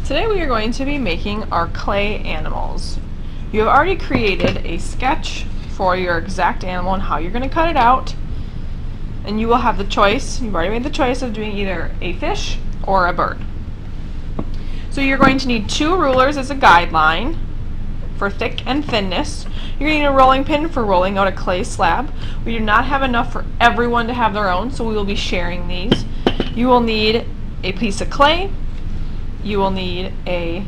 Today we are going to be making our clay animals. You have already created a sketch for your exact animal and how you're going to cut it out, and you will have the choice, you've already made the choice of doing either a fish or a bird. So you're going to need 2 rulers as a guideline for thick and thinness. You're going to need a rolling pin for rolling out a clay slab. We do not have enough for everyone to have their own, so we will be sharing these. You will need a piece of clay. You will need a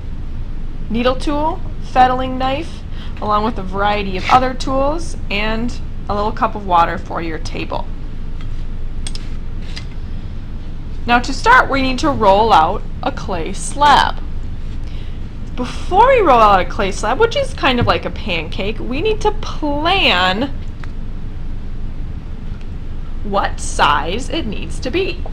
needle tool, fettling knife, along with a variety of other tools, and a little cup of water for your table. Now to start, we need to roll out a clay slab. Before we roll out a clay slab, which is kind of like a pancake, we need to plan what size it needs to be.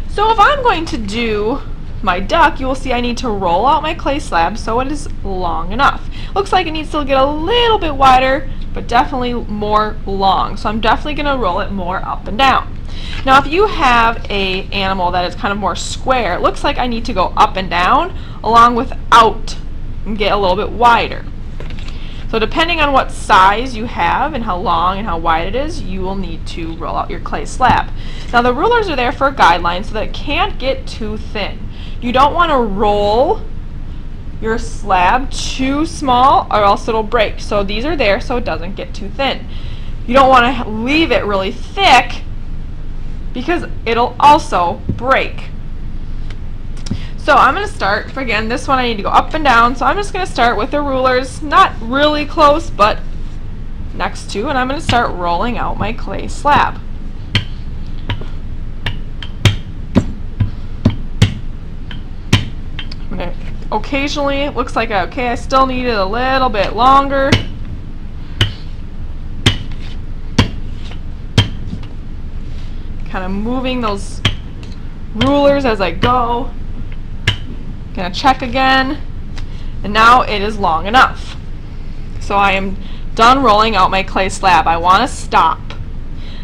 So if I'm going to do my duck, you will see I need to roll out my clay slab so it is long enough. Looks like it needs to get a little bit wider, but definitely more long. So I'm definitely going to roll it more up and down. Now if you have an animal that is kind of more square, it looks like I need to go up and down along with out and get a little bit wider. So depending on what size you have and how long and how wide it is, you will need to roll out your clay slab. Now the rulers are there for a guideline so that it can't get too thin. You don't want to roll your slab too small or else it'll break. So these are there so it doesn't get too thin. You don't want to leave it really thick because it'll also break. So I'm going to start, again, this one I need to go up and down, so I'm just going to start with the rulers, not really close, but next to, and I'm going to start rolling out my clay slab. I'm going to occasionally, it looks like, okay, I still need it a little bit longer. Kind of moving those rulers as I go. Gonna check again, and now it is long enough. So I am done rolling out my clay slab. I want to stop.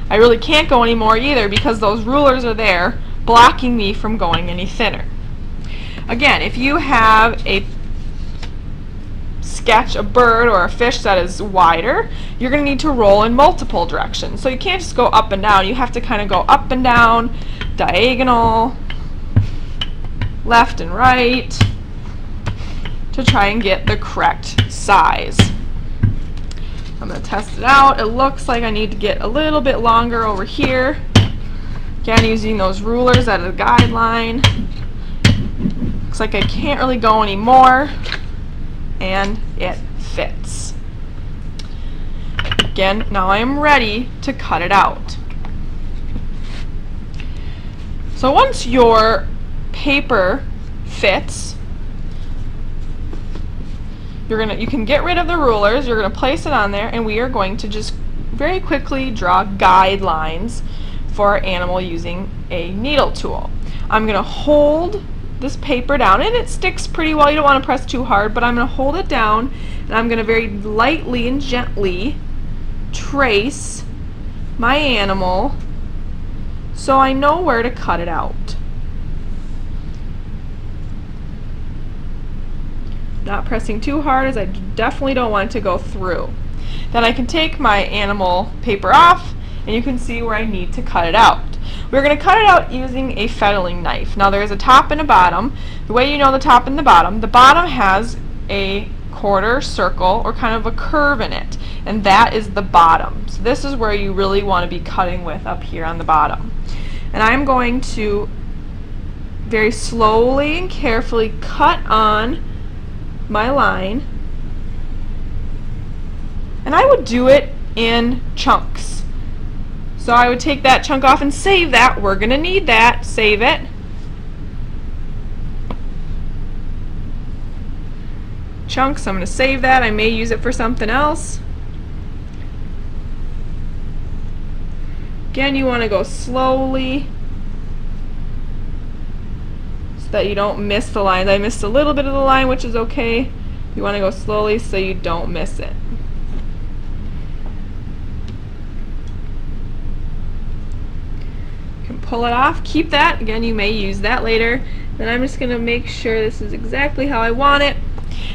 I really can't go anymore either because those rulers are there blocking me from going any thinner. Again, if you have a sketch, a bird or a fish that is wider, you're going to need to roll in multiple directions. So you can't just go up and down. You have to kind of go up and down, diagonal, left and right, to try and get the correct size. I'm going to test it out. It looks like I need to get a little bit longer over here. Again, using those rulers as a guideline. Looks like I can't really go anymore, and it fits. Again, now I am ready to cut it out. So once your paper fits, you can get rid of the rulers, you're going to place it on there, and we are going to just very quickly draw guidelines for our animal using a needle tool. I'm going to hold this paper down, and it sticks pretty well. You don't want to press too hard, but I'm going to hold it down, and I'm going to very lightly and gently trace my animal so I know where to cut it out. Not pressing too hard, as I definitely don't want it to go through. Then I can take my animal paper off, and you can see where I need to cut it out. We're going to cut it out using a fettling knife. Now there is a top and a bottom. The way you know the top and the bottom has a quarter circle or kind of a curve in it, and that is the bottom. So this is where you really want to be cutting with, up here on the bottom. And I'm going to very slowly and carefully cut on my line, and I would do it in chunks. So I would take that chunk off and save that. We're going to need that. Save it. Chunks, I'm going to save that. I may use it for something else. Again, you want to go slowly so that you don't miss the lines. I missed a little bit of the line, which is okay. You want to go slowly so you don't miss it. pull it off. Keep that. Again, you may use that later. Then I'm just going to make sure this is exactly how I want it.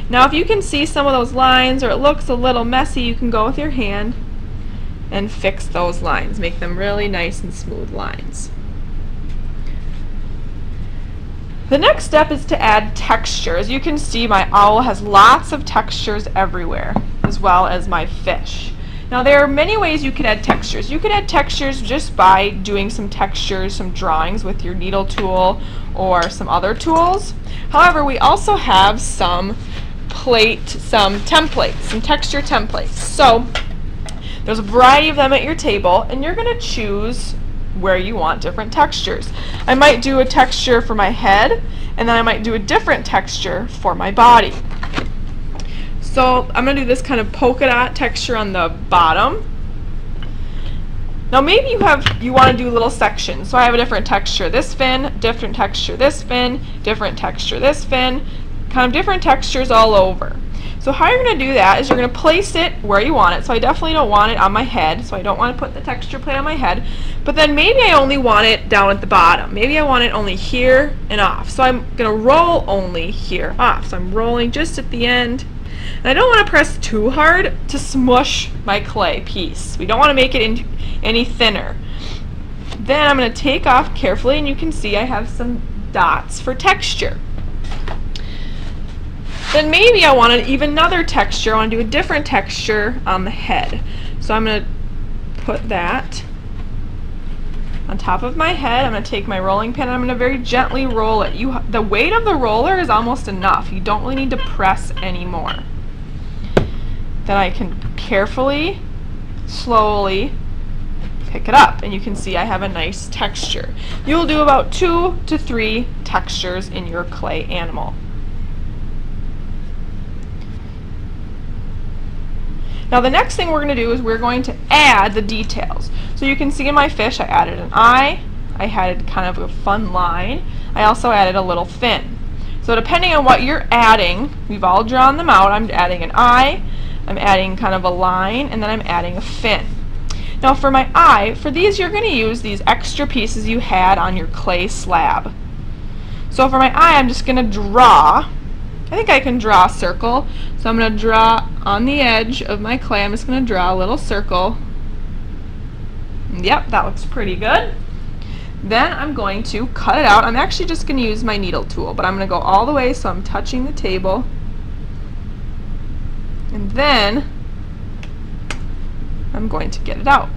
Now if you can see some of those lines or it looks a little messy, you can go with your hand and fix those lines. Make them really nice and smooth lines. The next step is to add texture. As you can see, my owl has lots of textures everywhere, as well as my fish. Now there are many ways you could add textures. You could add textures just by doing some textures, some drawings with your needle tool or some other tools. However, we also have some templates, some texture templates. So there's a variety of them at your table, and you're going to choose where you want different textures. I might do a texture for my head, and then I might do a different texture for my body. So I'm going to do this kind of polka dot texture on the bottom. Now maybe you want to do little sections. So I have a different texture this fin, different texture this fin, different texture this fin, kind of different textures all over. So how you're going to do that is you're going to place it where you want it. So I definitely don't want it on my head, so I don't want to put the texture plate on my head. But then maybe I only want it down at the bottom. Maybe I want it only here and off. So I'm going to roll only here off. So I'm rolling just at the end. And I don't want to press too hard to smush my clay piece. We don't want to make it any thinner. Then I'm going to take off carefully, and you can see I have some dots for texture. Then maybe I want even another texture. I want to do a different texture on the head. So I'm going to put that on top of my head. I'm going to take my rolling pin and I'm going to very gently roll it. The weight of the roller is almost enough. You don't really need to press anymore. Then I can carefully, slowly pick it up, and you can see I have a nice texture. You'll do about 2 to 3 textures in your clay animal. Now the next thing we're going to do is we're going to add the details. So you can see in my fish I added an eye, I added kind of a fun line, I also added a little fin. So depending on what you're adding, we've all drawn them out. I'm adding an eye, I'm adding kind of a line, and then I'm adding a fin. Now for my eye, for these you're going to use these extra pieces you had on your clay slab. So for my eye I'm just going to draw, I think I can draw a circle, so I'm going to draw on the edge of my clay, I'm just going to draw a little circle. Yep, that looks pretty good. Then I'm going to cut it out. I'm actually just going to use my needle tool, but I'm going to go all the way so I'm touching the table. And then I'm going to get it out.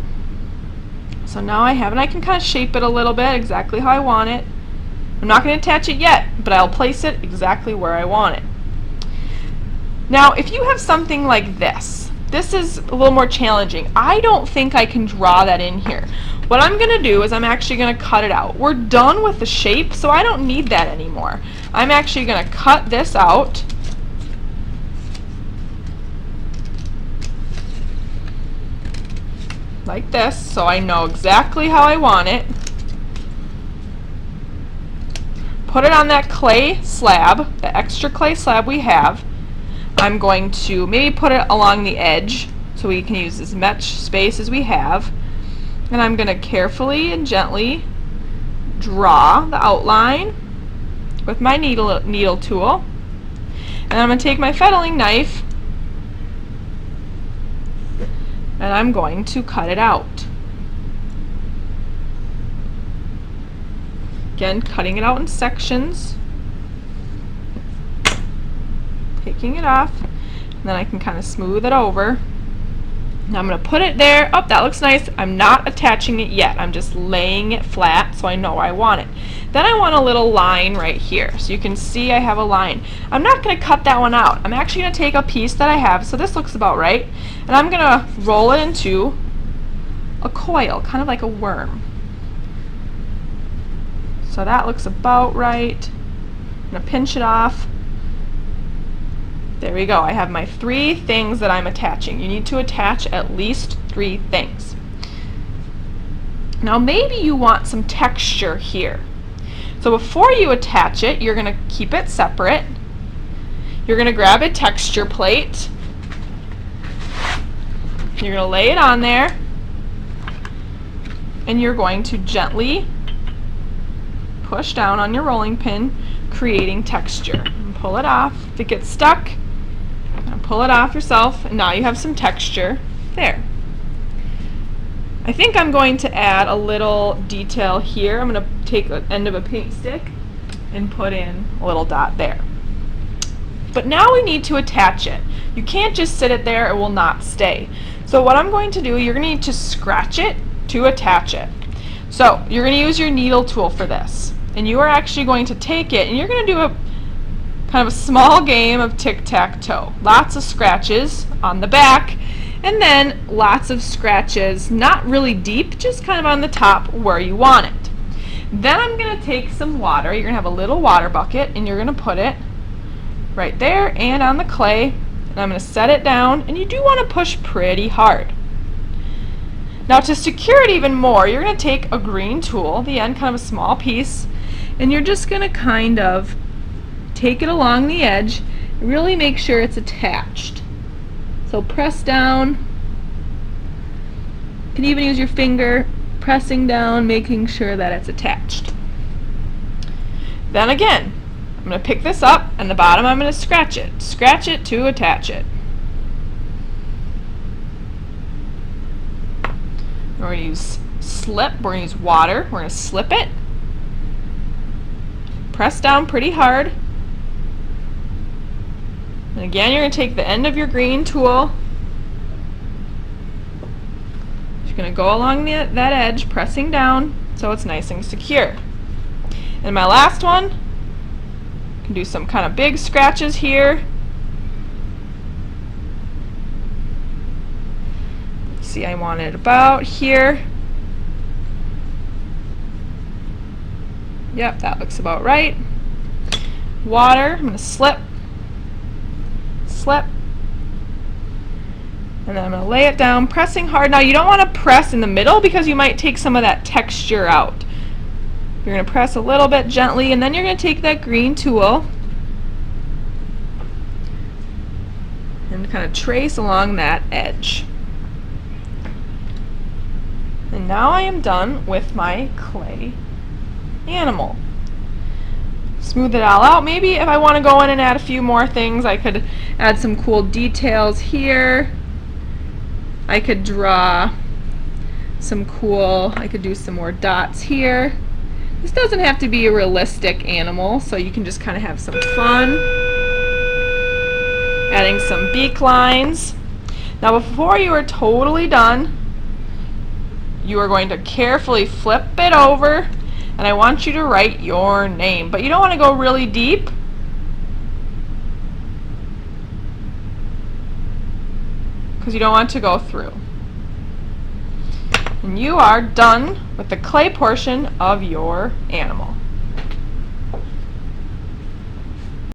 So now I have it. I can kind of shape it a little bit exactly how I want it. I'm not going to attach it yet, but I'll place it exactly where I want it. Now if you have something like this, this is a little more challenging. I don't think I can draw that in here. What I'm going to do is I'm actually going to cut it out. We're done with the shape, so I don't need that anymore. I'm actually going to cut this out. Like this, so I know exactly how I want it. Put it on that clay slab, the extra clay slab we have. I'm going to maybe put it along the edge so we can use as much space as we have. And I'm going to carefully and gently draw the outline with my needle tool. And I'm going to take my fettling knife and I'm going to cut it out. Again, cutting it out in sections, taking it off, and then I can kind of smooth it over. Now I'm going to put it there. Oh, that looks nice. I'm not attaching it yet. I'm just laying it flat so I know where I want it. Then I want a little line right here. So you can see I have a line. I'm not going to cut that one out. I'm actually going to take a piece that I have, so this looks about right, and I'm going to roll it into a coil, kind of like a worm. So that looks about right. I'm going to pinch it off. There we go. I have my 3 things that I'm attaching. You need to attach at least 3 things. Now maybe you want some texture here. So before you attach it, you're going to keep it separate. You're going to grab a texture plate. You're going to lay it on there. And you're going to gently push down on your rolling pin, creating texture. And pull it off. If it gets stuck, pull it off yourself, and now you have some texture there. I think I'm going to add a little detail here. I'm going to take the end of a paint stick and put in a little dot there. But now we need to attach it. You can't just sit it there, it will not stay. So what I'm going to do, you're going to need to scratch it to attach it. So you're going to use your needle tool for this. And you are actually going to take it and you're going to do a kind of a small game of tic-tac-toe. Lots of scratches on the back, and then lots of scratches, not really deep, just kind of on the top where you want it. Then I'm going to take some water. You're going to have a little water bucket, and you're going to put it right there and on the clay, and I'm going to set it down, and you do want to push pretty hard. Now to secure it even more, you're going to take a green tool, the end, kind of a small piece, and you're just going to kind of take it along the edge, really make sure it's attached. So press down. You can even use your finger, pressing down, making sure that it's attached. Then again, I'm going to pick this up, and the bottom I'm going to scratch it. Scratch it to attach it. We're going to use slip, we're going to use water, we're going to slip it. Press down pretty hard. And again, you're going to take the end of your green tool. You're going to go along that edge, pressing down so it's nice and secure. And my last one, you can do some kind of big scratches here. See, I want it about here. Yep, that looks about right. Water, I'm going to slip, and then I'm going to lay it down, pressing hard. Now you don't want to press in the middle because you might take some of that texture out. You're going to press a little bit gently, and then you're going to take that green tool and kind of trace along that edge. And now I am done with my clay animal. Smooth it all out. Maybe if I want to go in and add a few more things, I could add some cool details here. I could draw some cool, I could do some more dots here. This doesn't have to be a realistic animal, so you can just kind of have some fun. Adding some beak lines. Now before you are totally done, you are going to carefully flip it over, and I want you to write your name. But you don't want to go really deep. Because you don't want to go through. And you are done with the clay portion of your animal.